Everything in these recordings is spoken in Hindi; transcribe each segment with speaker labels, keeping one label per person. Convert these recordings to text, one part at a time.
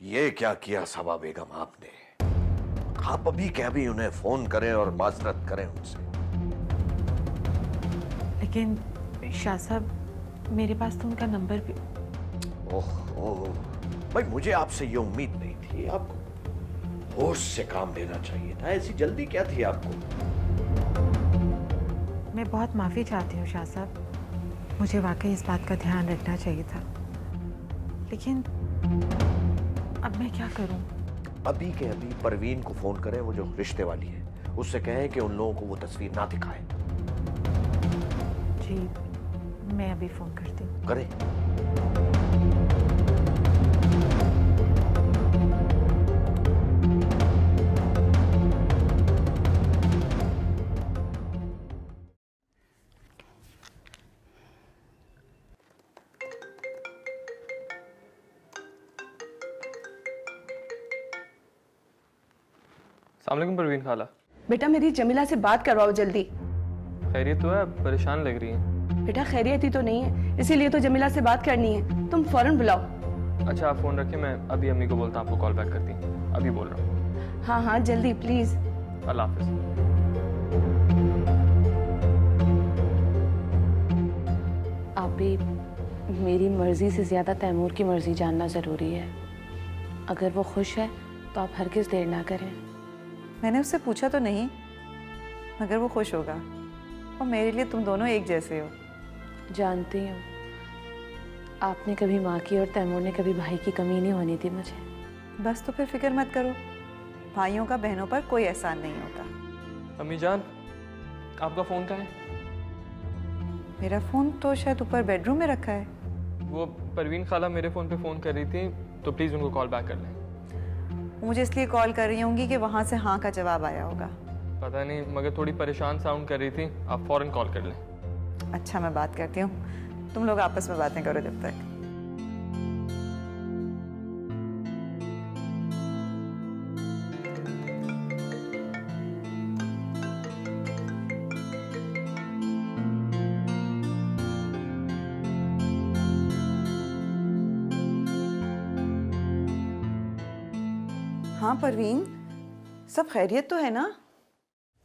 Speaker 1: ये क्या किया सबा बेगम आपने? आप अभी के अभी उन्हें फोन करें और माजरत करें उनसे।
Speaker 2: लेकिन शाह साहब, मेरे पास तो उनका नंबर भी।
Speaker 1: ओहो, भाई मुझे आपसे ये उम्मीद नहीं थी। आपको होश से काम लेना चाहिए था। ऐसी जल्दी क्या थी आपको?
Speaker 2: मैं बहुत माफ़ी चाहती हूँ शाह साहब, मुझे वाकई इस बात का ध्यान रखना चाहिए था। लेकिन अब मैं क्या करूँ?
Speaker 1: अभी के अभी परवीन को फोन करें, वो जो रिश्ते वाली है, उससे कहें कि उन लोगों को वो तस्वीर ना दिखाए।
Speaker 2: जी, मैं अभी फ़ोन करती हूँ।
Speaker 1: करें।
Speaker 3: अस्सलाम वालेकुम परवीन खाला।
Speaker 4: बेटा मेरी जमीला से बात करवाओ जल्दी।
Speaker 3: खैरियत तो है, परेशान लग रही हैं।
Speaker 4: बेटा खैरियत ही तो नहीं है, इसीलिए तो जमीला से बात करनी है। तुम फौरन बुलाओ।
Speaker 3: अच्छा आप फ़ोन रखें, मैं अभी अम्मी को बोलता हूँ आपको कॉल बैक करती हैं। अभी बोल रहा हूँ।
Speaker 4: हाँ हाँ जल्दी प्लीज।
Speaker 3: अल्लाह हाफिज़।
Speaker 5: आप भी मेरी मर्जी से ज़्यादा तैमूर की मर्जी जानना ज़रूरी है। अगर वो खुश है तो आप हरगिज़ देर ना करें।
Speaker 6: मैंने उससे पूछा तो नहीं, मगर वो खुश होगा। और मेरे लिए तुम दोनों एक जैसे हो।
Speaker 5: जानती हूँ, आपने कभी माँ की और तैमूर ने कभी भाई की कमी नहीं होने दी मुझे।
Speaker 6: बस तो फिर फिक्र मत करो, भाइयों का बहनों पर कोई एहसान नहीं होता।
Speaker 3: अम्मी जान, आपका फ़ोन कहाँ है?
Speaker 6: मेरा फ़ोन तो शायद ऊपर बेडरूम में रखा है।
Speaker 3: वो परवीन खाला मेरे फ़ोन पे फ़ोन कर रही थी, तो प्लीज़ उनको कॉल बैक कर लें।
Speaker 6: वो मुझे इसलिए कॉल कर रही होंगी कि वहाँ से हाँ का जवाब आया होगा।
Speaker 3: पता नहीं, मगर थोड़ी परेशान साउंड कर रही थी। आप फ़ौरन कॉल कर लें।
Speaker 6: अच्छा मैं बात करती हूँ, तुम लोग आपस में बातें करो जब तक। हाँ परवीन, सब खैरियत तो है ना?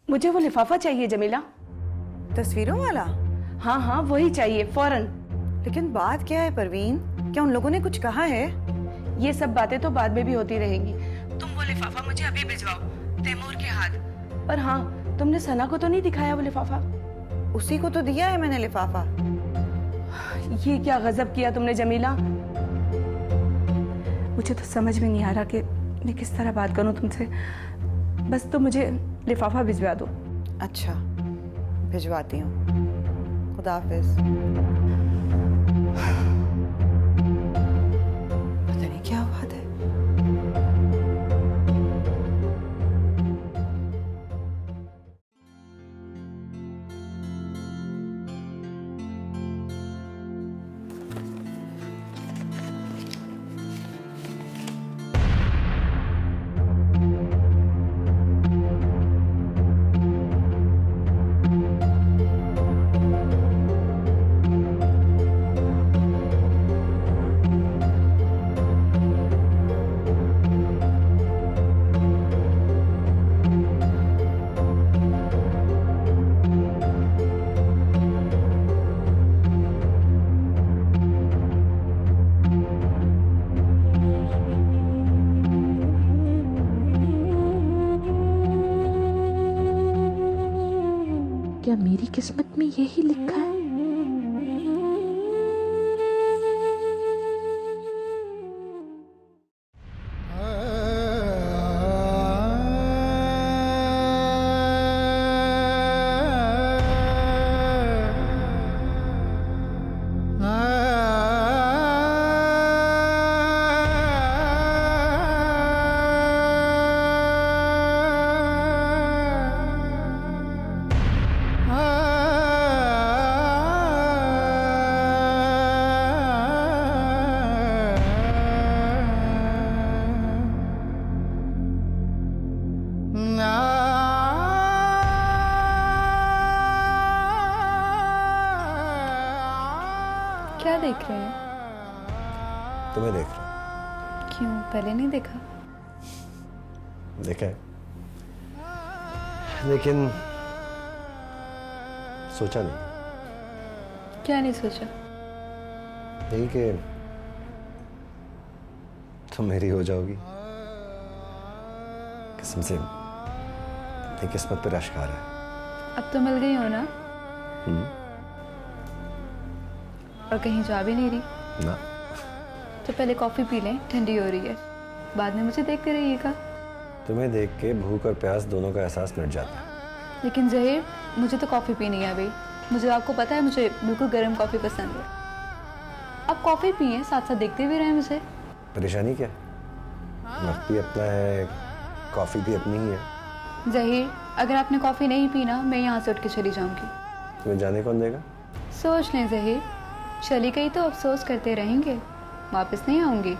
Speaker 4: मुझे वो लिफाफा चाहिए जमीला।
Speaker 6: तस्वीरों वाला?
Speaker 4: हाँ हाँ वही चाहिए फौरन।
Speaker 6: लेकिन बात क्या है परवीन, क्या उन लोगों ने कुछ कहा है?
Speaker 4: ये सब बातें तो बाद में भी होती रहेंगी। तुम वो लिफाफा मुझे अभी भिजवाओ, तैमूर के हाथ। और हाँ, तुमने सना को तो नहीं दिखाया वो लिफाफा?
Speaker 6: उसी को तो दिया है मैंने लिफाफा।
Speaker 4: ये क्या गजब किया तुमने जमीला। मुझे तो समझ में नहीं आ रहा कि मैं किस तरह बात करूं तुमसे। बस तो मुझे लिफाफा भिजवा दो।
Speaker 6: अच्छा भिजवाती हूँ, खुदा हाफिज। पता नहीं क्या बात है।
Speaker 5: क्या मेरी किस्मत में यही लिखा है?
Speaker 4: क्या देख रहे हैं?
Speaker 1: तुम्हें देख रहा हूं।
Speaker 7: क्यों, पहले नहीं देखा?
Speaker 8: देखा है, लेकिन सोचा नहीं।
Speaker 7: क्या नहीं सोचा?
Speaker 8: यही कि तुम मेरी हो जाओगी। कसम से अपनी किस्मत पर अश्कार है।
Speaker 7: अब तो मिल गई हो ना? और कहीं जा भी नहीं रही?
Speaker 8: ना,
Speaker 7: तो पहले कॉफी पी लें, ठंडी हो रही है, बाद में मुझे देखते रहिएगा।
Speaker 8: तुम्हें देख के भूख और प्यास दोनों का एहसास मिट जाता है।
Speaker 7: लेकिन जहीर, मुझे तो कॉफ़ी पीनी है अभी। मुझे, आपको पता है, मुझे बिल्कुल गर्म कॉफ़ी पसंद है। आप कॉफ़ी पिए, साथ साथ देखते भी रहें मुझे।
Speaker 8: परेशानी क्या? वक्त भी अपना है, कॉफ़ी भी अपनी ही है।
Speaker 7: जहीर, अगर आपने कॉफ़ी नहीं पीना, मैं यहाँ से उठ के चली जाऊँगी।
Speaker 8: तुम्हें जाने कौन देगा?
Speaker 7: सोच लें जहीर, चली गई तो अफसोस करते रहेंगे, वापस नहीं आऊँगी।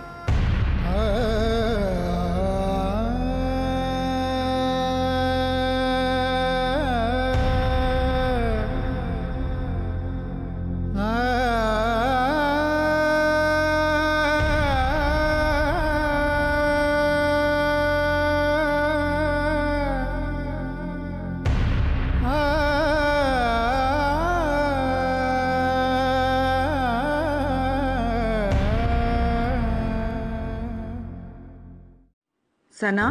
Speaker 6: सना,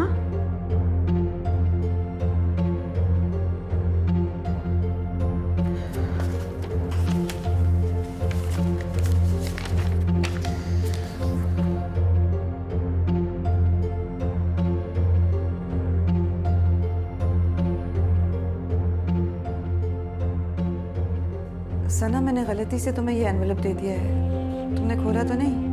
Speaker 6: सना, मैंने गलती से तुम्हें ये एनवेलप दे दिया है। तुमने खोला तो नहीं?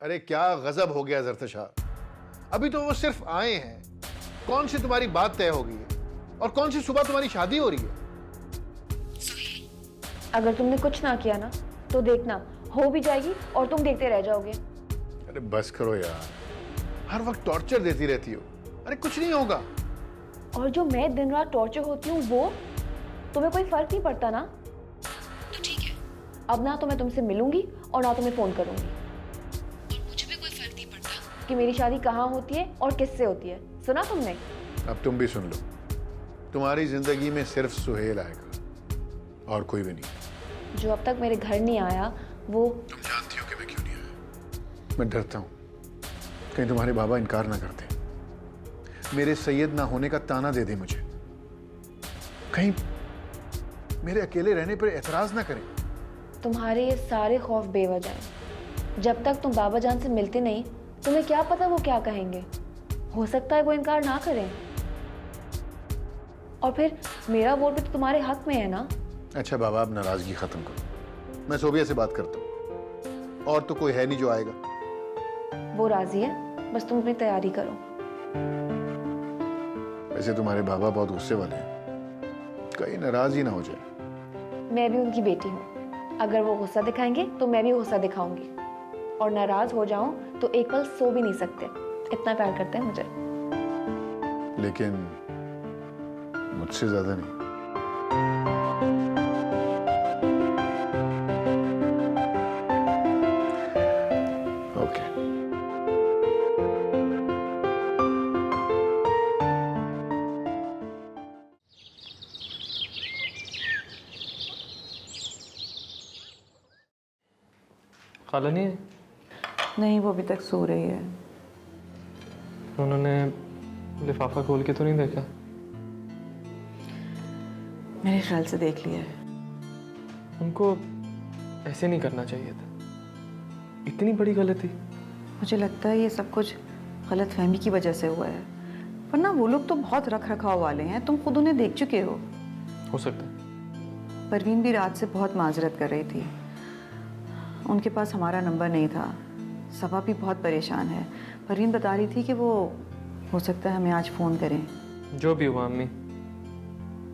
Speaker 9: अरे क्या गजब हो गया जरतशाह, अभी तो वो सिर्फ आए हैं। कौन सी तुम्हारी बात तय हो गई है और कौन सी सुबह तुम्हारी शादी हो रही है?
Speaker 10: अगर तुमने कुछ ना किया ना तो देखना हो भी जाएगी और तुम देखते रह जाओगे।
Speaker 9: अरे बस करो यार, हर वक्त टॉर्चर देती रहती हो। अरे कुछ नहीं होगा।
Speaker 10: और जो मैं दिन रात टॉर्चर होती हूँ वो तुम्हें कोई फर्क नहीं पड़ता ना? तो ठीक है, अब ना तो मैं तुमसे मिलूंगी और ना तुम्हें फोन करूंगी। और मुझे भी कोई फर्क नहीं पड़ता कि मेरी शादी कहाँ होती है और किससे होती है। सुना तुमने?
Speaker 9: अब तुम भी सुन लो, तुम्हारी जिंदगी में सिर्फ सुहेल आएगा और कोई भी नहीं।
Speaker 10: जो अब तक मेरे घर नहीं आया वो
Speaker 9: तुम जानती हो कि मैं क्यों नहीं आया। मैं डरता हूँ कहीं तुम्हारे बाबा इनकार ना करते, मेरे सैयद ना होने का ताना दे दे मुझे, कहीं मेरे अकेले रहने पर एतराज ना करें।
Speaker 10: तुम्हारे ये सारे खौफ बेवजह हैं। जब तक तुम बाबा जान से मिलते नहीं, तुम्हें क्या पता वो क्या कहेंगे। हो सकता है वो इनकार ना करें, और फिर मेरा वोट भी तो तुम्हारे हक में है ना।
Speaker 9: अच्छा बाबा, अब नाराजगी खत्म करो, मैं सोबिया से बात करता हूँ। और तो कोई है नहीं जो आएगा।
Speaker 10: वो राजी है, बस तुम अपनी तैयारी करो।
Speaker 9: वैसे तुम्हारे बाबा बहुत गुस्से वाले हैं, कहीं नाराज ही ना हो जाए।
Speaker 10: मैं भी उनकी बेटी हूँ, अगर वो गुस्सा दिखाएंगे तो मैं भी गुस्सा दिखाऊंगी, और नाराज हो जाऊं तो एक पल सो भी नहीं सकते, इतना प्यार करते हैं मुझे।
Speaker 9: लेकिन मुझसे ज्यादा नहीं। ओके।
Speaker 3: खाला नहीं है?
Speaker 6: नहीं, वो अभी तक सो रही है।
Speaker 3: उन्होंने लिफाफा खोल के तो नहीं देखा?
Speaker 6: मेरे ख्याल से देख लिया है।
Speaker 3: उनको ऐसे नहीं करना चाहिए था, इतनी बड़ी गलती।
Speaker 6: मुझे लगता है ये सब कुछ गलतफहमी की वजह से हुआ है, वरना वो लोग तो बहुत रख रखाव वाले हैं। तुम खुद उन्हें देख चुके हो
Speaker 3: सकता है।
Speaker 6: परवीन भी रात से बहुत माजरत कर रही थी। उनके पास हमारा नंबर नहीं था। सबा भी बहुत परेशान है। परवीन बता रही थी कि वो हो सकता है हमें आज फ़ोन करें।
Speaker 3: जो भी हुआ अम्मी,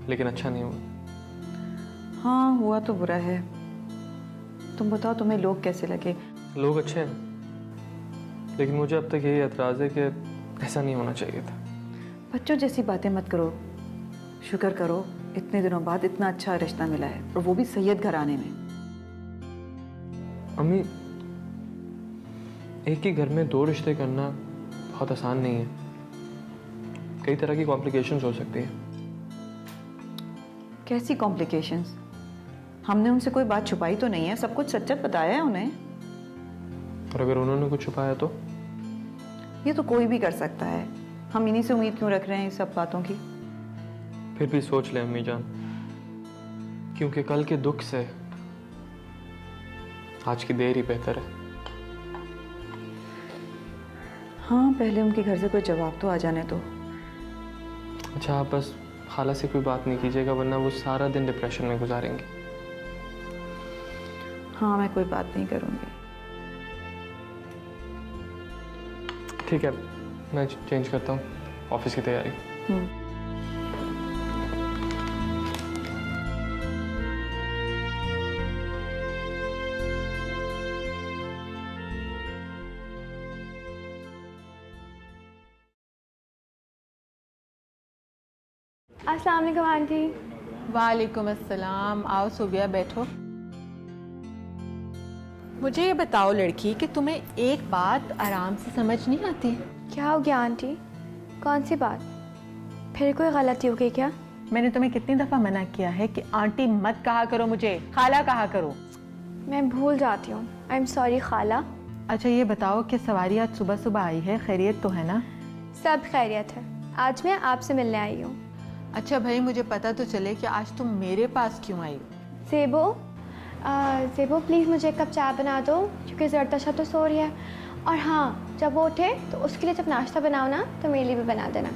Speaker 3: लेकिन अच्छा नहीं हुआ।
Speaker 6: हाँ, हुआ तो बुरा है। तुम बताओ तुम्हें लोग कैसे लगे?
Speaker 3: लोग अच्छे हैं, लेकिन मुझे अब तक यही एतराज़ है कि ऐसा नहीं होना चाहिए था।
Speaker 6: बच्चों जैसी बातें मत करो। शुक्र करो इतने दिनों बाद इतना अच्छा रिश्ता मिला है, और वो भी सैयद घराने में।
Speaker 3: अम्मी, एक ही घर में 2 रिश्ते करना बहुत आसान नहीं है। कई तरह की कॉम्प्लिकेशंस हो सकती हैं।
Speaker 6: कैसी कॉम्प्लिकेशंस? हमने उनसे कोई बात छुपाई तो नहीं है, सब कुछ सच सच बताया है उन्हें।
Speaker 3: और अगर उन्होंने कुछ छुपाया तो?
Speaker 6: ये तो कोई भी कर सकता है। हम इन्हीं से उम्मीद क्यों रख रहे हैं इस सब बातों की?
Speaker 3: फिर भी सोच ले अम्मी जान, क्योंकि कल के दुख से आज की देर ही बेहतर है।
Speaker 6: हाँ, पहले उनके घर से कोई जवाब तो आ जाने दो।
Speaker 3: अच्छा, आप बस खाला से कोई बात नहीं कीजिएगा, वरना वो सारा दिन डिप्रेशन में गुजारेंगे।
Speaker 6: हाँ, मैं कोई बात नहीं करूँगी।
Speaker 3: ठीक है, मैं चेंज करता हूँ, ऑफिस की तैयारी।
Speaker 10: अस्सलाम वालेकुम आंटी।
Speaker 2: वालेकुम अस्सलाम। आओ सुबिया, बैठो। मुझे ये बताओ लड़की कि तुम्हें एक बात आराम से समझ नहीं आती?
Speaker 10: क्या हो गया आंटी? कौन सी बात? फिर कोई गलती हो गई क्या?
Speaker 2: मैंने तुम्हें कितनी दफ़ा मना किया है कि आंटी मत कहा करो, मुझे खाला कहा करो।
Speaker 10: मैं भूल जाती हूँ। आई एम सॉरी खाला।
Speaker 2: अच्छा ये बताओ कि सवारी आज सुबह सुबह आई है, खैरियत तो है ना?
Speaker 10: सब खैरियत है। आज मैं आपसे मिलने आई हूँ।
Speaker 2: अच्छा भाई, मुझे पता तो चले कि आज तुम मेरे पास क्यों आई हो।
Speaker 10: ज़ेबो, ज़ेबो प्लीज़ मुझे एक कप चाय बना दो, क्योंकि ज़रतशा तो सो रही है। और हाँ, जब वो उठे तो उसके लिए जब नाश्ता बनाओ ना तो मेरे लिए भी बना देना।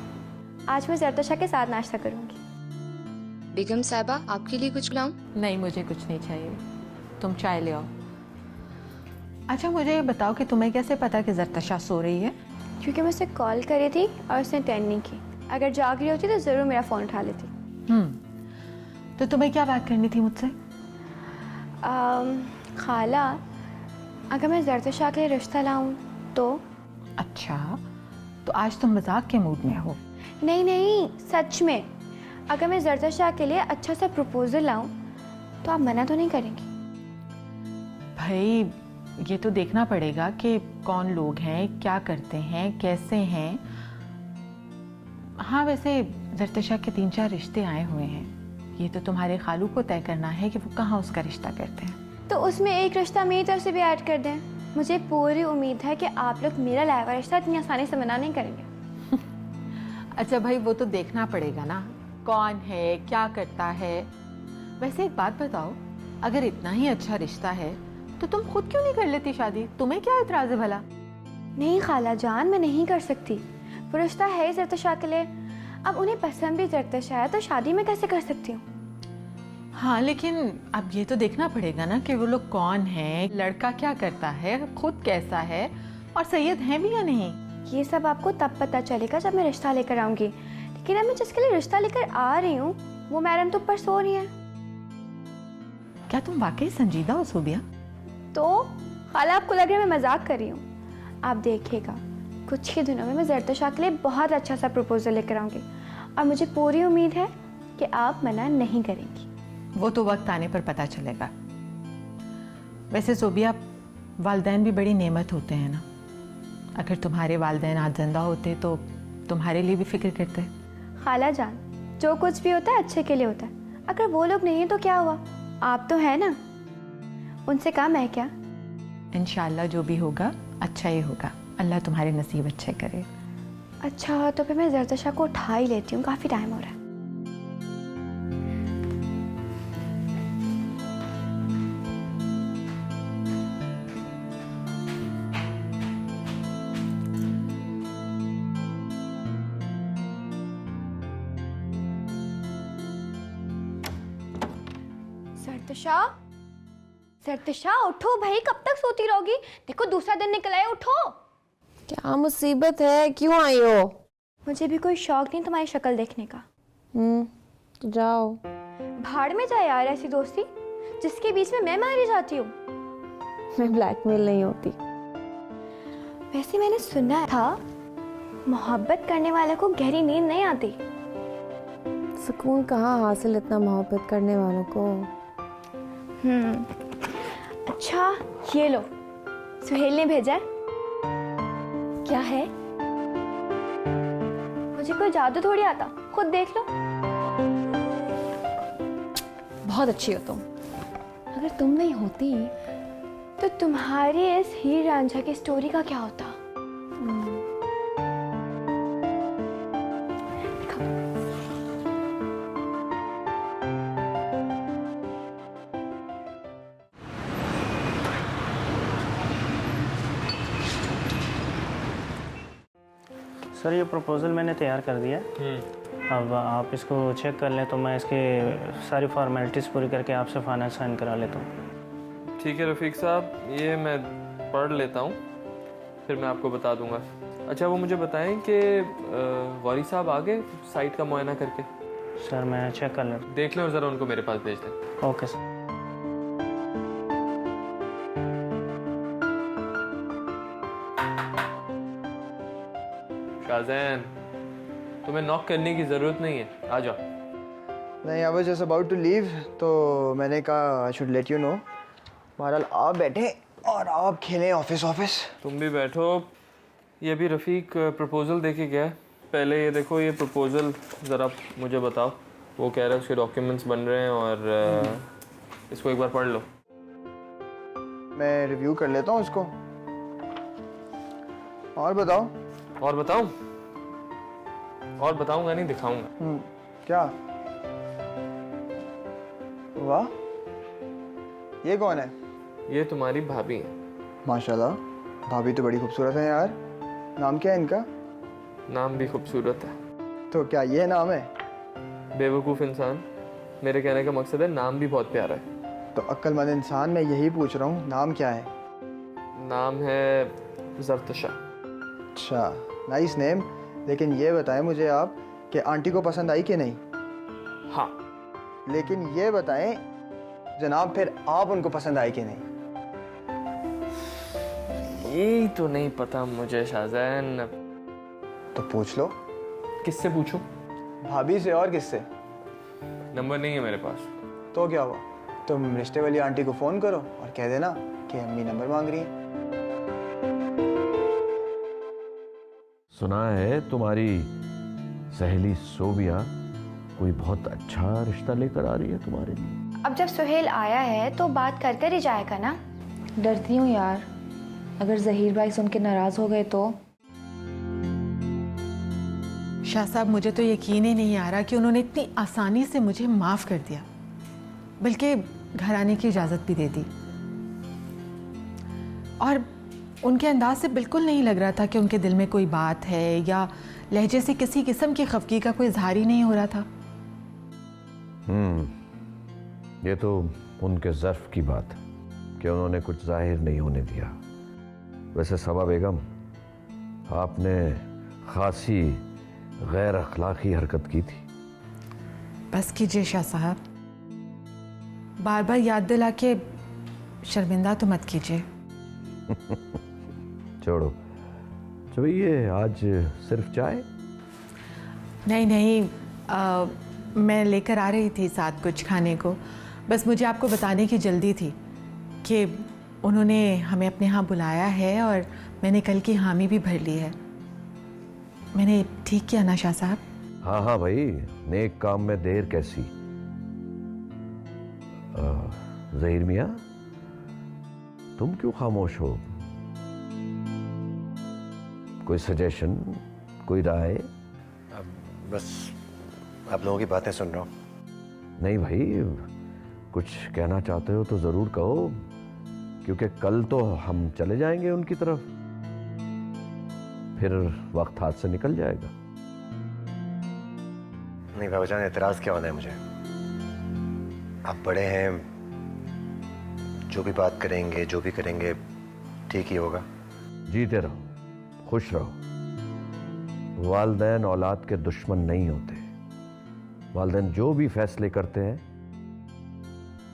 Speaker 10: आज मैं ज़रतशा के साथ नाश्ता करूँगी।
Speaker 11: बेगम साहिबा, आपके लिए कुछ लाऊं?
Speaker 2: नहीं, मुझे कुछ नहीं चाहिए, तुम चाय ले आओ। अच्छा मुझे ये बताओ कि तुम्हें कैसे पता कि ज़रतशा सो रही है?
Speaker 10: क्योंकि मैं उसे कॉल करी थी और उसने अटेंड नहीं की। अगर जाग रही होती तो ज़रूर मेरा फ़ोन उठा लेती।
Speaker 2: तो तुम्हें क्या बात करनी थी मुझसे?
Speaker 10: खाला, अगर मैं ज़रतशा के लिए रिश्ता लाऊं तो?
Speaker 2: अच्छा, तो आज तुम मजाक के मूड में हो?
Speaker 10: नहीं नहीं, सच में। अगर मैं ज़रतशा के लिए अच्छा सा प्रपोजल लाऊं तो आप मना तो नहीं करेंगी?
Speaker 2: भाई ये तो देखना पड़ेगा कि कौन लोग हैं, क्या करते हैं, कैसे हैं। हाँ वैसे ज़रतशा के 3-4 रिश्ते आए हुए हैं, ये तो तुम्हारे खालू को तय करना है कि वो कहाँ उसका रिश्ता करते हैं।
Speaker 10: तो उसमें एक रिश्ता मेरी तरफ से भी ऐड कर दें। मुझे पूरी उम्मीद है कि आप लोग मेरा लाया हुआ रिश्ता इतनी आसानी से मना नहीं करेंगे।
Speaker 2: अच्छा भाई, वो तो देखना पड़ेगा ना, कौन है, क्या करता है। वैसे एक बात बताओ, अगर इतना ही अच्छा रिश्ता है तो तुम खुद क्यों नहीं कर लेती शादी? तुम्हें क्या इतराज़ है भला?
Speaker 10: नहीं खाला जान, मैं नहीं कर सकती। वो रिश्ता है ही ज़रतशा के लिए। अब उन्हें पसंद भी ज़रतशा है तो शादी में कैसे कर सकती हूँ?
Speaker 2: हाँ लेकिन अब ये तो देखना पड़ेगा ना कि वो लोग कौन हैं, लड़का क्या करता है, खुद कैसा है, और सैयद हैं भी या नहीं।
Speaker 10: ये सब आपको तब पता चलेगा जब मैं रिश्ता लेकर आऊँगी। लेकिन अब मैं जिसके लिए रिश्ता लेकर आ रही हूँ वो मैडम तो ऊपर सो रही है।
Speaker 2: क्या तुम वाकई संजीदा हो सुबिया?
Speaker 10: तो खाला आपको लग रहा है मैं मजाक कर रही हूँ? आप देखिएगा कुछ ही दिनों में मैं ज़रतशा के लिए बहुत अच्छा सा प्रपोजल लेकर आऊँगी, और मुझे पूरी उम्मीद है कि आप मना नहीं करेंगी।
Speaker 2: वो तो वक्त आने पर पता चलेगा। वैसे सोबिया, वालिदैन भी बड़ी नेमत होते हैं ना। अगर तुम्हारे वालिदैन आज जिंदा होते तो तुम्हारे लिए भी फिक्र करते।
Speaker 10: खाला जान, जो कुछ भी होता है अच्छे के लिए होता है। अगर वो लोग नहीं तो क्या हुआ, आप तो है ना, उनसे कम है क्या?
Speaker 2: इंशाल्लाह जो भी होगा अच्छा ही होगा। अल्लाह तुम्हारे नसीब अच्छे करे।
Speaker 10: अच्छा तो फिर मैं ज़रतशा को उठा ही लेती हूँ, काफ़ी टाइम हो रहा है। ज़रतशा, ज़रतशा उठो भाई, कब तक सोती रहोगी? देखो दूसरा दिन निकल आए, उठो।
Speaker 11: क्या मुसीबत है, क्यों आई हो?
Speaker 10: मुझे भी कोई शौक नहीं तुम्हारी शक्ल देखने का।
Speaker 11: तो जाओ।
Speaker 10: भाड़ में जाए यार ऐसी दोस्ती जिसके बीच में मैं मारी जाती हूँ।
Speaker 11: मैं ब्लैकमेल नहीं होती।
Speaker 10: वैसे मैंने सुना था मोहब्बत करने वाले को गहरी नींद नहीं आती।
Speaker 11: सुकून कहाँ हासिल इतना मोहब्बत करने वालों को।
Speaker 10: अच्छा ये लो, सुहेल ने भेजा है। क्या है? मुझे कोई जादू थोड़ी आता, खुद देख लो।
Speaker 11: बहुत अच्छी हो तुम।
Speaker 10: अगर तुम नहीं होती तो तुम्हारी इस हीर रांझा की स्टोरी का क्या होता?
Speaker 12: सर ये प्रपोज़ल मैंने तैयार कर दिया है। अब आप इसको चेक कर लें तो मैं इसके सारी फॉर्मेलिटीज़ पूरी करके आपसे फाइनल साइन करा लेता हूँ।
Speaker 3: ठीक है रफ़ीक साहब, ये मैं पढ़ लेता हूँ, फिर मैं आपको बता दूँगा। अच्छा वो मुझे बताएं कि वारी साहब आ गए साइट का मुआयना करके?
Speaker 12: सर मैं चेक कर लेता हूँ।
Speaker 3: देख लें और ज़रा उनको मेरे पास भेज दें।
Speaker 12: Okay sir.
Speaker 3: शाज़ैन, तुम्हें नॉक करने की ज़रूरत नहीं है, आ जाओ।
Speaker 13: नहीं, I was just about to leave, तो मैंने कहा I should let you know. बहरहाल आप बैठे और आप खेलें ऑफिस।
Speaker 3: तुम भी बैठो। ये भी रफ़ीक प्रपोज़ल दे के गया है। पहले ये देखो, ये प्रपोज़ल ज़रा मुझे बताओ। वो कह रहा है उसके डॉक्यूमेंट्स बन रहे हैं और इसको एक बार पढ़ लो।
Speaker 13: मैं रिव्यू कर लेता हूँ इसको। और बताओ।
Speaker 3: और बताऊं? और बताऊंगा नहीं, दिखाऊंगा।
Speaker 13: क्या? वाह, ये कौन है?
Speaker 3: ये तुम्हारी भाभी है।
Speaker 13: माशाल्लाह, भाभी तो बड़ी खूबसूरत है यार। नाम क्या है इनका?
Speaker 3: नाम भी खूबसूरत है।
Speaker 13: तो क्या ये नाम है?
Speaker 3: बेवकूफ़ इंसान, मेरे कहने का मकसद है नाम भी बहुत प्यारा है।
Speaker 13: तो अक्लमंद इंसान, मैं यही पूछ रहा हूँ, नाम क्या है?
Speaker 3: नाम है ज़रतशा।
Speaker 13: अच्छा, नाइस नेम। लेकिन ये बताएं मुझे आप कि आंटी को पसंद आई कि नहीं?
Speaker 3: हाँ।
Speaker 13: लेकिन ये बताएं जनाब, फिर आप उनको पसंद आई कि नहीं?
Speaker 3: यही तो नहीं पता मुझे शाज़ैन।
Speaker 13: तो पूछ लो।
Speaker 3: किससे पूछूं?
Speaker 13: भाभी से। और किससे?
Speaker 3: नंबर नहीं है मेरे पास।
Speaker 13: तो क्या हुआ? तुम रिश्ते वाली आंटी को फ़ोन करो और कह देना कि अम्मी नंबर मांग रही है।
Speaker 1: सुना है तुम्हारी सहेली सोबिया कोई बहुत अच्छा रिश्ता लेकर आ रही है तुम्हारे लिए।
Speaker 10: अब जब सुहेल आया है तो बात कर कर ही जाएगा ना।
Speaker 5: डरती हूँ यार, अगर जहीर भाई सुन के नाराज हो गए तो।
Speaker 2: शाह साहब, मुझे तो यकीन ही नहीं आ रहा कि उन्होंने इतनी आसानी से मुझे माफ़ कर दिया, बल्कि घर आने की इजाज़त भी दे दी। और उनके अंदाज से बिल्कुल नहीं लग रहा था कि उनके दिल में कोई बात है, या लहजे से किसी किस्म की खफगी का कोई इजहार ही नहीं हो रहा था।
Speaker 1: ये तो उनके ज़र्फ की बात है कि उन्होंने कुछ जाहिर नहीं होने दिया। वैसे सबा बेगम, आपने खासी गैर अखलाकी हरकत की थी।
Speaker 2: बस कीजिए शाह साहब, बार बार याद दिला के शर्मिंदा तो मत कीजिए।
Speaker 1: छोड़ो। तो ये आज सिर्फ चाय?
Speaker 2: नहीं, मैं लेकर आ रही थी साथ कुछ खाने को। बस मुझे आपको बताने की जल्दी थी कि उन्होंने हमें अपने यहाँ बुलाया है और मैंने कल की हामी भी भर ली है। मैंने ठीक किया ना शाह साहब?
Speaker 1: हाँ भाई, नेक काम में देर कैसी। ज़हीर मियाँ, तुम क्यों खामोश हो? कोई सजेशन, कोई राय?
Speaker 8: बस आप लोगों की बातें सुन रहा हूँ।
Speaker 1: नहीं भाई, कुछ कहना चाहते हो तो ज़रूर कहो, क्योंकि कल तो हम चले जाएंगे उनकी तरफ, फिर वक्त हाथ से निकल जाएगा।
Speaker 8: नहीं बाबूजान, एतराज़ क्या होना है मुझे? आप बड़े हैं, जो भी बात करेंगे, जो भी करेंगे ठीक ही होगा।
Speaker 1: जीते रहो, खुश रहो। वालिदैन औलाद के दुश्मन नहीं होते। वालिदैन जो भी फैसले करते हैं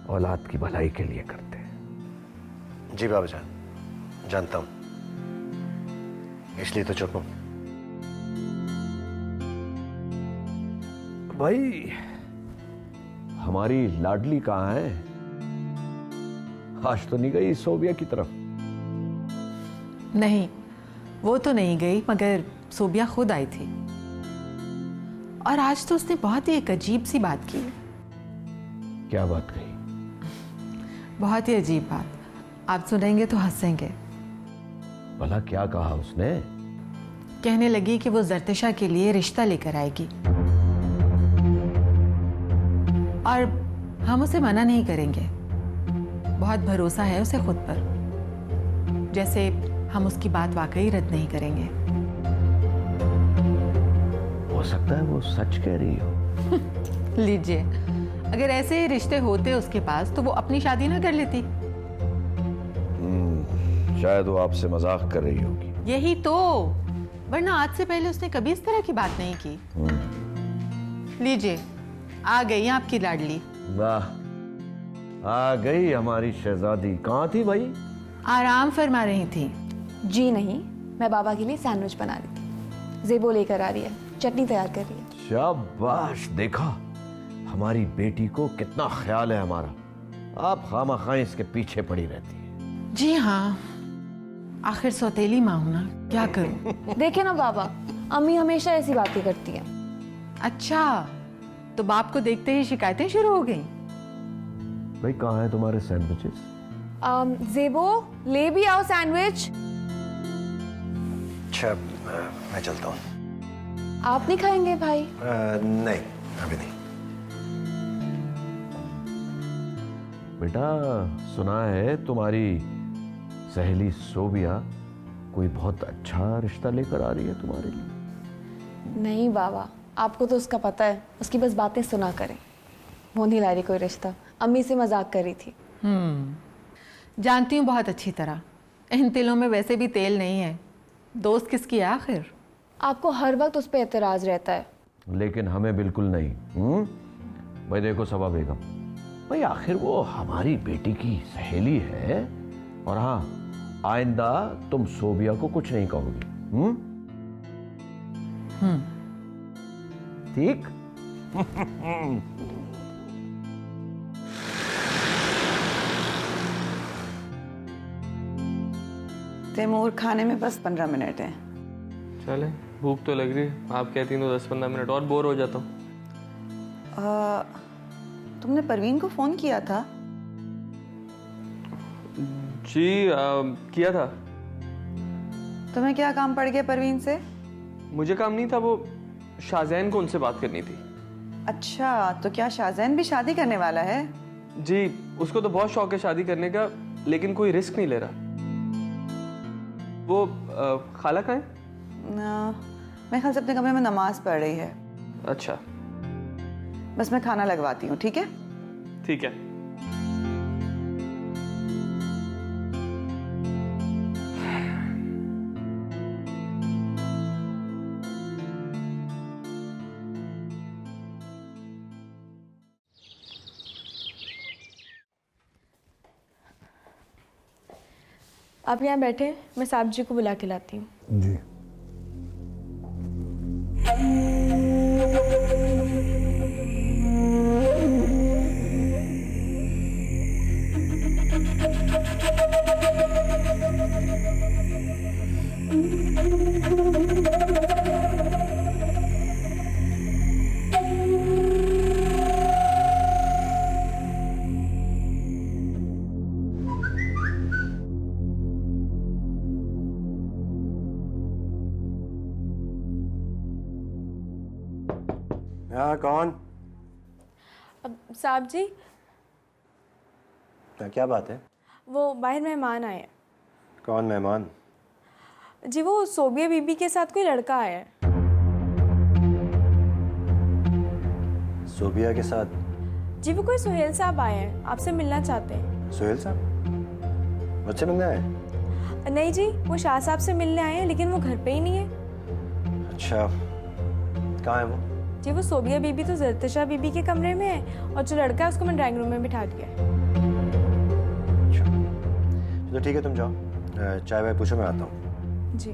Speaker 1: औलाद की भलाई के लिए करते हैं।
Speaker 8: जी बाबा जान, जानता हूं, इसलिए तो चुप हूं।
Speaker 1: भाई हमारी लाडली कहाँ है? आज तो नहीं गई सोबिया की तरफ?
Speaker 2: नहीं, वो तो नहीं गई, मगर सोबिया खुद आई थी और आज तो उसने बहुत ही एक अजीब सी बात की।
Speaker 1: क्या बात कही?
Speaker 2: बहुत ही अजीब बात, आप सुनेंगे तो हंसेंगे।
Speaker 1: भला क्या कहा उसने?
Speaker 2: कहने लगी कि वो जरतिशा के लिए रिश्ता लेकर आएगी और हम उसे मना नहीं करेंगे। बहुत भरोसा है उसे खुद पर, जैसे हम उसकी बात वाकई रद्द नहीं करेंगे।
Speaker 1: हो सकता है वो सच कह रही हो।
Speaker 2: लीजिए, अगर ऐसे ही रिश्ते होते उसके पास तो वो अपनी शादी ना कर लेती।
Speaker 1: शायद वो आपसे मजाक कर रही होगी।
Speaker 2: यही तो, वरना आज से पहले उसने कभी इस तरह की बात नहीं की। लीजिए, आ गई आपकी लाडली।
Speaker 1: वाह, आ गई हमारी शहजादी। कहाँ थी भाई?
Speaker 2: आराम फरमा रही थी।
Speaker 10: जी नहीं, मैं बाबा के लिए सैंडविच बना रही थी। जेबो लेकर आ रही है, चटनी तैयार कर रही है।
Speaker 1: शाबाश, देखा हमारी बेटी को कितना ख्याल है हमारा। आप खामखा इसके पीछे पड़ी रहती है।
Speaker 2: जी हाँ, आखिर सौतेली माँ हूं ना, क्या करूं।
Speaker 10: देखे ना बाबा, अम्मी हमेशा ऐसी बातें करती हैं।
Speaker 2: अच्छा, तो बाप को देखते ही शिकायतें शुरू हो गई।
Speaker 1: भाई कहाँ है तुम्हारे सैंडविचेस?
Speaker 10: जेबो, ले भी आओ सैंडविच।
Speaker 8: अच्छा, मैं चलता हूँ।
Speaker 10: आप नहीं खाएंगे भाई?
Speaker 8: नहीं, अभी नहीं।
Speaker 1: बेटा, सुना है तुम्हारी सहेली सोबिया कोई बहुत अच्छा रिश्ता लेकर आ रही है तुम्हारे लिए।
Speaker 10: नहीं बाबा, आपको तो उसका पता है, उसकी बस बातें सुना करें। वो नहीं ला रही कोई रिश्ता, अम्मी से मजाक कर रही थी।
Speaker 2: जानती हूँ बहुत अच्छी तरह, इन तिलों में वैसे भी तेल नहीं है। दोस्त किसकी है आखिर?
Speaker 10: आपको हर वक्त उस पर एतराज रहता है।
Speaker 1: लेकिन हमें बिल्कुल नहीं। भाई देखो सबा बेगम, भाई आखिर वो हमारी बेटी की सहेली है। और हाँ, आइंदा तुम सोबिया को कुछ नहीं कहोगी। ठीक?
Speaker 6: तैमूर, खाने में बस 15 मिनट हैं।
Speaker 3: चले, भूख तो लग रही है। आप कहती हैं तो 10-15 मिनट और बोर हो जाता हूँ।
Speaker 6: तुमने परवीन को फोन किया था?
Speaker 3: जी किया था।
Speaker 6: तुम्हें क्या काम पड़ गया परवीन से?
Speaker 3: मुझे काम नहीं था, वो शाहजैन को उनसे बात करनी थी।
Speaker 6: अच्छा, तो क्या शाहजैन भी शादी करने वाला है?
Speaker 3: जी, उसको तो बहुत शौक है शादी करने का, लेकिन कोई रिस्क नहीं ले रहा। वो खाला कहाँ है?
Speaker 6: मैं ख्याल से अपने कमरे में नमाज पढ़ रही है।
Speaker 3: अच्छा,
Speaker 6: बस मैं खाना लगवाती हूँ, ठीक है?
Speaker 3: ठीक है।
Speaker 10: आप यहाँ बैठे, मैं साहब जी को बुला के लाती हूँ।
Speaker 9: जी।
Speaker 8: हाँ, कौन?
Speaker 10: अब साहब जी,
Speaker 8: क्या बात है?
Speaker 10: वो बाहर मेहमान आए हैं।
Speaker 8: कौन मेहमान?
Speaker 10: जी, वो सोबिया बीबी के साथ कोई लड़का आया है।
Speaker 8: सोबिया के साथ?
Speaker 10: जी, वो कोई सुहेल साहब आए हैं, आपसे मिलना चाहते हैं।
Speaker 8: सुहेल साहब? मुझसे मिलने आए?
Speaker 11: नहीं जी, वो शाह साहब से मिलने आए हैं लेकिन वो घर पे ही नहीं है।
Speaker 8: अच्छा, कहाँ है वो?
Speaker 11: जी वो सोबिया बीबी तो जरतशा बीबी के कमरे में है और जो लड़का है उसको मैं ड्राइंग रूम में बिठा दिया है।
Speaker 8: अच्छा, तो ठीक है, तुम जाओ, चाय वाय पूछो, मैं आता हूँ।
Speaker 11: जी।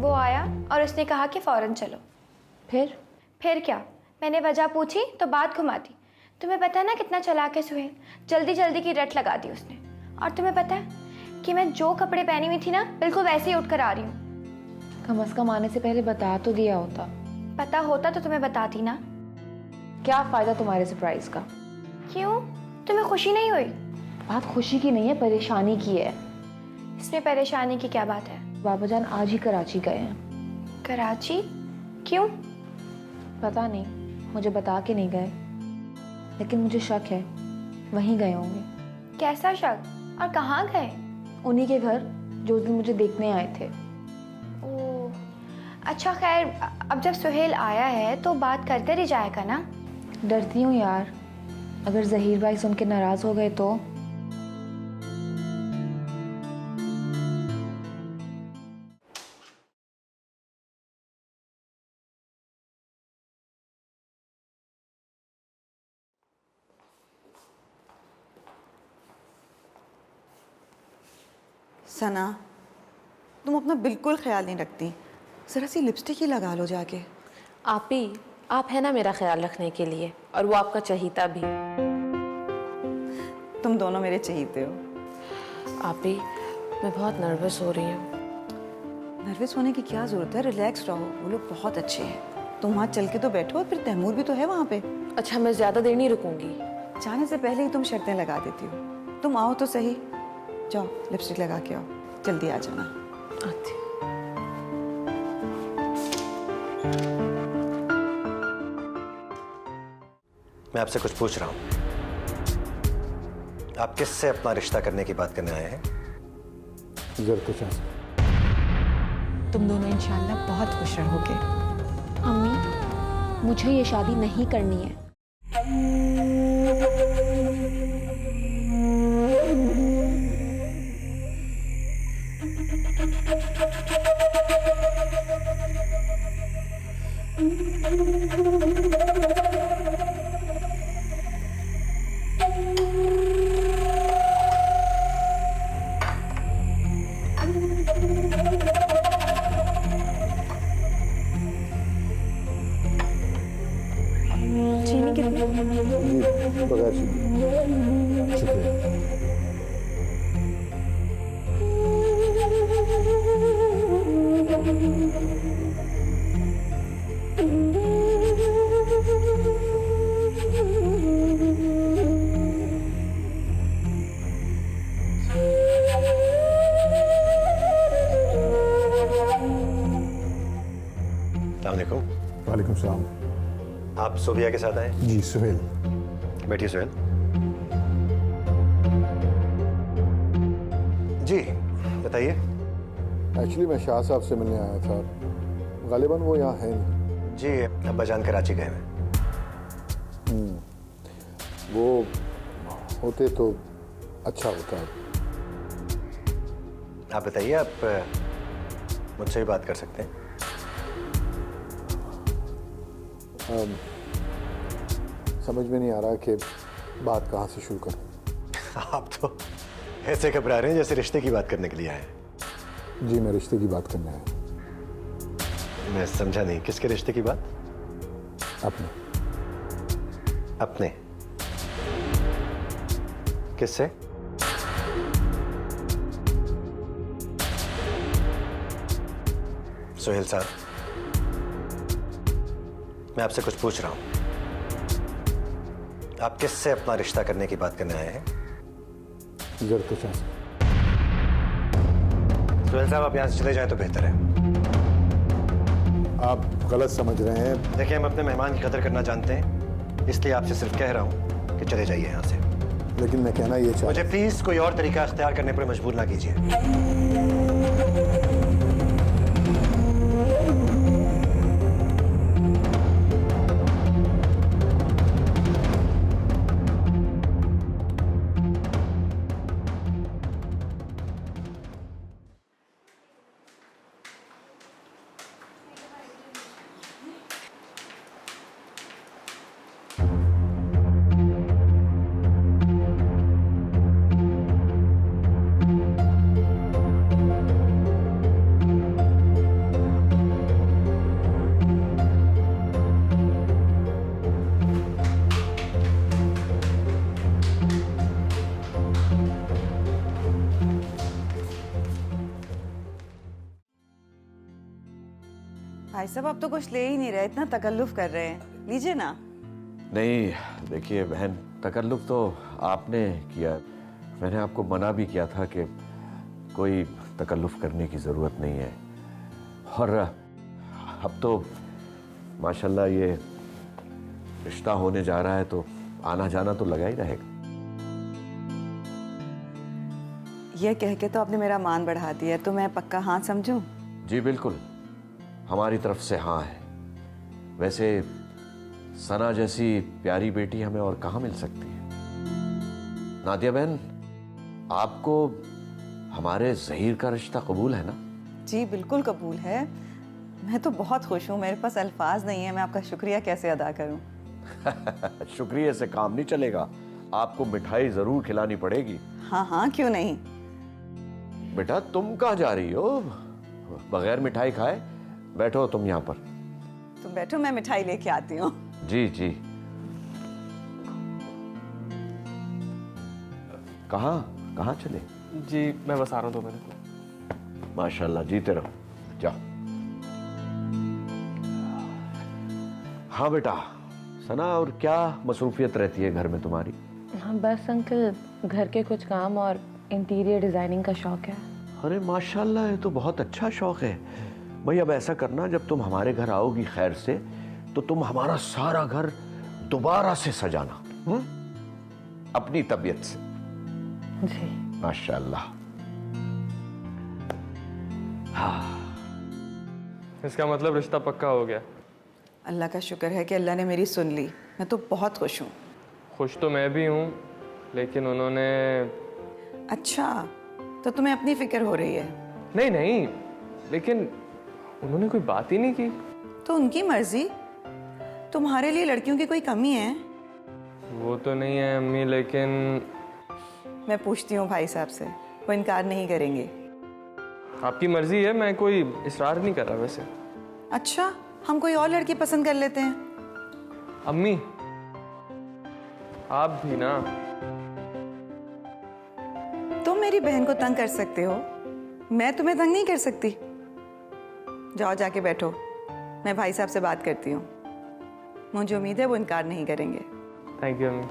Speaker 10: वो आया और उसने कहा कि फ़ौरन चलो। फिर क्या, मैंने वजह पूछी तो बात घुमा दी। तुम्हें पता है ना कितना चालाक है सुहेल, जल्दी जल्दी की रट लगा दी उसने। और तुम्हें पता है कि मैं जो कपड़े पहनी हुई थी ना, बिल्कुल वैसे ही उठकर आ रही हूँ।
Speaker 5: कम से कम आने से पहले बता तो दिया होता।
Speaker 10: पता होता तो तुम्हें बताती ना।
Speaker 5: क्या फ़ायदा तुम्हारे सरप्राइज़ का?
Speaker 10: क्यों, तुम्हें खुशी नहीं हुई?
Speaker 5: बात खुशी की नहीं है, परेशानी की है।
Speaker 10: इसमें परेशानी की क्या बात है?
Speaker 5: बाबा जान आज ही कराची गए हैं।
Speaker 10: कराची? क्यों?
Speaker 5: पता नहीं, मुझे बता के नहीं गए, लेकिन मुझे शक है वहीं गए होंगे।
Speaker 10: कैसा शक? और कहाँ गए?
Speaker 5: उन्हीं के घर जो उस दिन मुझे देखने आए थे।
Speaker 10: ओह, अच्छा खैर, अब जब सुहेल आया है तो बात कर कर ही जाएगा ना।
Speaker 5: डरती हूँ यार, अगर ज़हीर भाई सुन के नाराज़ हो गए तो।
Speaker 6: सना, तुम अपना बिल्कुल ख्याल नहीं रखती। ज़रा सी लिपस्टिक ही लगा लो जाके।
Speaker 11: आप है ना मेरा ख्याल रखने के लिए, और वो आपका चहीता भी।
Speaker 6: तुम दोनों मेरे चहीते हो।
Speaker 11: आपी, मैं बहुत नर्वस हो रही हूँ।
Speaker 6: नर्वस होने की क्या ज़रूरत है, रिलैक्स रहो, वो लोग बहुत अच्छे हैं। तुम वहाँ चल के तो बैठो, और फिर तैमूर भी तो है वहाँ पे।
Speaker 11: अच्छा, मैं ज़्यादा देर नहीं रुकूंगी।
Speaker 6: जाने से पहले ही तुम शर्तें लगा देती हो। तुम आओ तो सही, जाओ लिपस्टिक लगा के आओ, जल्दी आ जाना।
Speaker 11: आती।
Speaker 8: मैं आपसे कुछ पूछ रहा हूँ, आप किससे अपना रिश्ता करने की बात करने आए हैं?
Speaker 9: जरतशा से।
Speaker 2: तुम दोनों इंशाल्लाह बहुत खुश रहोगे।
Speaker 10: अम्मी, मुझे ये शादी नहीं करनी है।
Speaker 6: चीनी कितनी?
Speaker 9: बगैर चीनी। शुक्रिया।
Speaker 8: अस्सलामुअलैकुम।
Speaker 9: वालेकुम सलाम।
Speaker 8: आप सोबिया के साथ आए?
Speaker 9: जी सुहेल।
Speaker 8: बैठिए सुहेल। जी बताइए।
Speaker 9: एक्चुअली मैं शाह साहब से मिलने आया था, गालिबन वो यहाँ है नहीं।
Speaker 8: जी अब्बा जान कराची गए हैं।
Speaker 9: वो होते तो अच्छा होता है।
Speaker 8: आप बताइए, आप मुझसे भी बात कर सकते हैं।
Speaker 9: समझ में नहीं आ रहा कि बात कहाँ से शुरू करूँ।
Speaker 8: आप तो ऐसे घबरा रहे हैं जैसे रिश्ते की बात करने के लिए आए हैं।
Speaker 9: जी मैं रिश्ते की बात करने आया।
Speaker 8: मैं समझा नहीं, किसके रिश्ते की बात?
Speaker 9: अपने।
Speaker 8: अपने? किससे? सुहेल साहब, मैं आपसे कुछ पूछ रहा हूं। आप किससे अपना रिश्ता करने की बात करने आए हैं?
Speaker 9: जरतशा से।
Speaker 8: सुहेल साहब, आप यहां से चले जाएं तो बेहतर है।
Speaker 9: आप गलत समझ रहे हैं।
Speaker 8: देखिए, हम अपने मेहमान की कदर करना जानते हैं, इसलिए आपसे सिर्फ कह रहा हूं कि चले जाइए यहां से।
Speaker 9: लेकिन मैं कहना ये चाहता
Speaker 8: मुझे प्लीज कोई और तरीका इख्तियार करने पर मजबूर ना कीजिए।
Speaker 6: भाई साहब आप तो कुछ ले ही नहीं रहे, इतना तकल्लुफ कर रहे हैं, लीजिए ना।
Speaker 1: नहीं देखिए बहन, तकल्लुफ तो आपने किया। मैंने आपको मना भी किया था कि कोई तकल्लुफ करने की ज़रूरत नहीं है। और अब तो माशाल्लाह ये रिश्ता होने जा रहा है तो आना जाना तो लगा ही रहेगा।
Speaker 6: ये कह के तो आपने मेरा मान बढ़ा दिया, तो मैं पक्का हाँ समझूं?
Speaker 1: जी बिल्कुल, हमारी तरफ से हाँ है। वैसे सना जैसी प्यारी बेटी हमें और कहाँ मिल सकती है। नादिया बहन, आपको हमारे ज़हीर का रिश्ता कबूल है ना?
Speaker 6: जी बिल्कुल कबूल है। मैं तो बहुत खुश हूँ, मेरे पास अल्फाज नहीं है, मैं आपका शुक्रिया कैसे अदा करूँ।
Speaker 1: शुक्रिया से काम नहीं चलेगा, आपको मिठाई जरूर खिलानी पड़ेगी।
Speaker 6: हाँ हाँ क्यों नहीं।
Speaker 1: बेटा तुम कहाँ जा रही हो बगैर मिठाई खाए? बैठो तुम यहाँ पर।
Speaker 6: तुम बैठो, मैं मिठाई लेके आती हूँ।
Speaker 1: जी जी। कहाँ चले?
Speaker 3: जी मैं बस आ रहा हूँ 2 मिनट।
Speaker 1: माशाल्लाह, जीते रहो, जाओ। हाँ बेटा, सना और क्या मसरूफियत रहती है घर में तुम्हारी?
Speaker 5: हाँ बस अंकल, घर के कुछ काम और इंटीरियर डिजाइनिंग का शौक है।
Speaker 1: अरे माशाल्लाह, ये तो बहुत अच्छा शौक है भाई। अब ऐसा करना, जब तुम हमारे घर आओगी खैर से, तो तुम हमारा सारा घर दोबारा से सजाना, अपनी तबीयत से।
Speaker 5: जी
Speaker 1: माशाल्लाह। हाँ,
Speaker 3: इसका मतलब रिश्ता पक्का हो गया।
Speaker 6: अल्लाह का शुक्र है कि अल्लाह ने मेरी सुन ली, मैं तो बहुत खुश हूँ।
Speaker 3: खुश तो मैं भी हूँ, लेकिन उन्होंने...
Speaker 6: अच्छा, तो तुम्हें अपनी फिक्र हो रही है?
Speaker 3: नहीं, लेकिन उन्होंने कोई बात ही नहीं की।
Speaker 6: तो उनकी मर्जी। तुम्हारे लिए लड़कियों की कोई कमी है?
Speaker 3: वो तो नहीं है अम्मी, लेकिन...
Speaker 6: मैं पूछती हूँ भाई साहब से, वो इनकार नहीं करेंगे।
Speaker 3: आपकी मर्जी है, मैं कोई इसरार नहीं कर रहा वैसे।
Speaker 6: अच्छा, हम कोई और लड़की पसंद कर लेते हैं।
Speaker 3: अम्मी आप भी ना।
Speaker 6: तुम मेरी बहन को तंग कर सकते हो, मैं तुम्हें तंग नहीं कर सकती। जाओ जाके बैठो, मैं भाई साहब से बात करती हूँ। मुझे उम्मीद है वो इनकार नहीं करेंगे।
Speaker 3: थैंक यू अम्मी।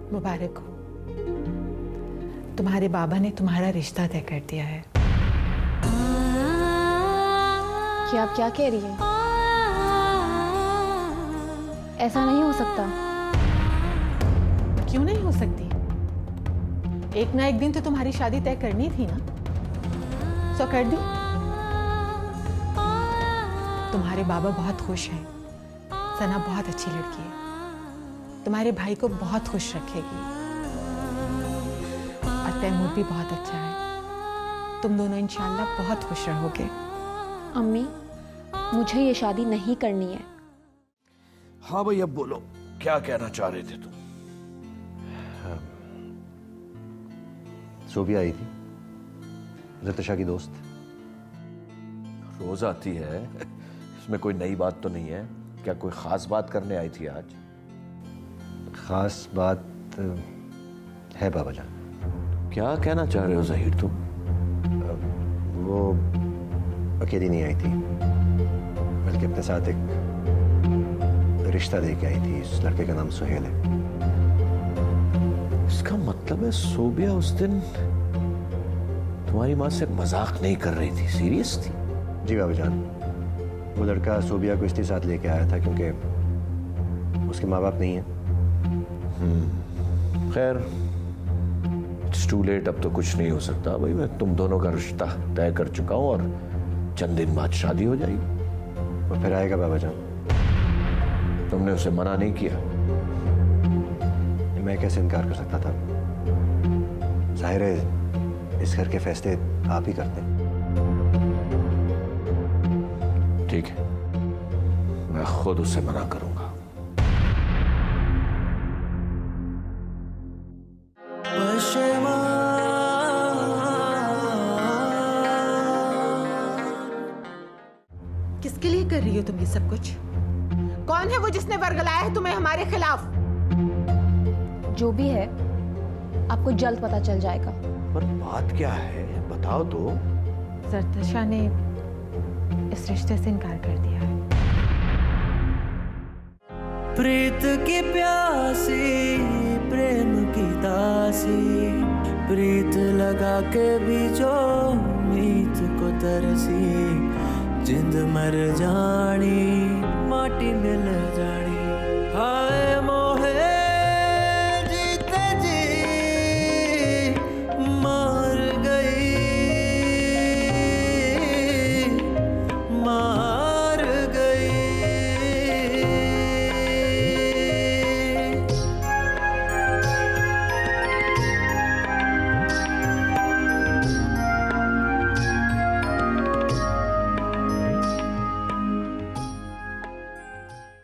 Speaker 2: मुबारक हो, तुम्हारे बाबा ने तुम्हारा रिश्ता तय कर दिया है।
Speaker 10: कि आप क्या कह रही हैं? ऐसा नहीं हो सकता।
Speaker 2: क्यों नहीं हो सकती? एक ना एक दिन तो तुम्हारी शादी तय करनी थी ना, सो कर दी। तुम्हारे बाबा बहुत खुश हैं। सना बहुत अच्छी लड़की है, तुम्हारे भाई को बहुत खुश रखेगी। और तैमूर भी बहुत अच्छा है, तुम दोनों इंशाल्लाह बहुत खुश रहोगे।
Speaker 10: अम्मी, मुझे ये शादी नहीं करनी है।
Speaker 1: हाँ भाई, अब बोलो क्या कहना चाह रहे थे तुम?
Speaker 8: सोबिया आई थी, जरतशा की दोस्त।
Speaker 1: रोज आती है, इसमें कोई नई बात तो नहीं है। क्या कोई खास बात करने आई थी आज?
Speaker 8: खास बात है बाबा जान।
Speaker 1: क्या कहना चाह रहे हो ज़हीर तुम?
Speaker 8: वो अकेली नहीं आई थी, बल्कि अपने साथ एक रिश्ता लेके आई थी। इस लड़के का नाम सुहेल है।
Speaker 1: इसका मतलब है सोबिया उस दिन तुम्हारी माँ से मजाक नहीं कर रही थी, सीरियस थी?
Speaker 8: जी बाबा जान, वो लड़का सोबिया को इसलिए साथ लेके आया था क्योंकि उसके माँ बाप नहीं है।
Speaker 1: खैर, इट्स टू लेट, अब तो कुछ नहीं हो सकता भाई। मैं तुम दोनों का रिश्ता तय कर चुका हूँ और चंद दिन बाद शादी हो जाएगी।
Speaker 8: वो फिर आएगा बाबा जान।
Speaker 1: तुमने उसे मना नहीं किया?
Speaker 8: मैं कैसे इनकार कर सकता था? जाहिर है इस घर के फैसले आप ही करते हैं।
Speaker 1: ठीक है, मैं खुद उसे मना करूंगा।
Speaker 2: किसके लिए कर रही हो तुम ये सब कुछ? कौन है वो जिसने वर्गलाया है तुम्हें हमारे खिलाफ?
Speaker 10: जो भी है आपको जल्द पता चल जाएगा।
Speaker 1: पर बात क्या है, बताओ तो।
Speaker 2: जरतशा ने इस रिश्ते से इनकार कर दिया है।
Speaker 14: प्रीत की प्यासी, प्रेम की दासी, प्रीत लगा के भी जो मीत को तरसी, जिंद मर जानी माटी मिल जानी। हाँ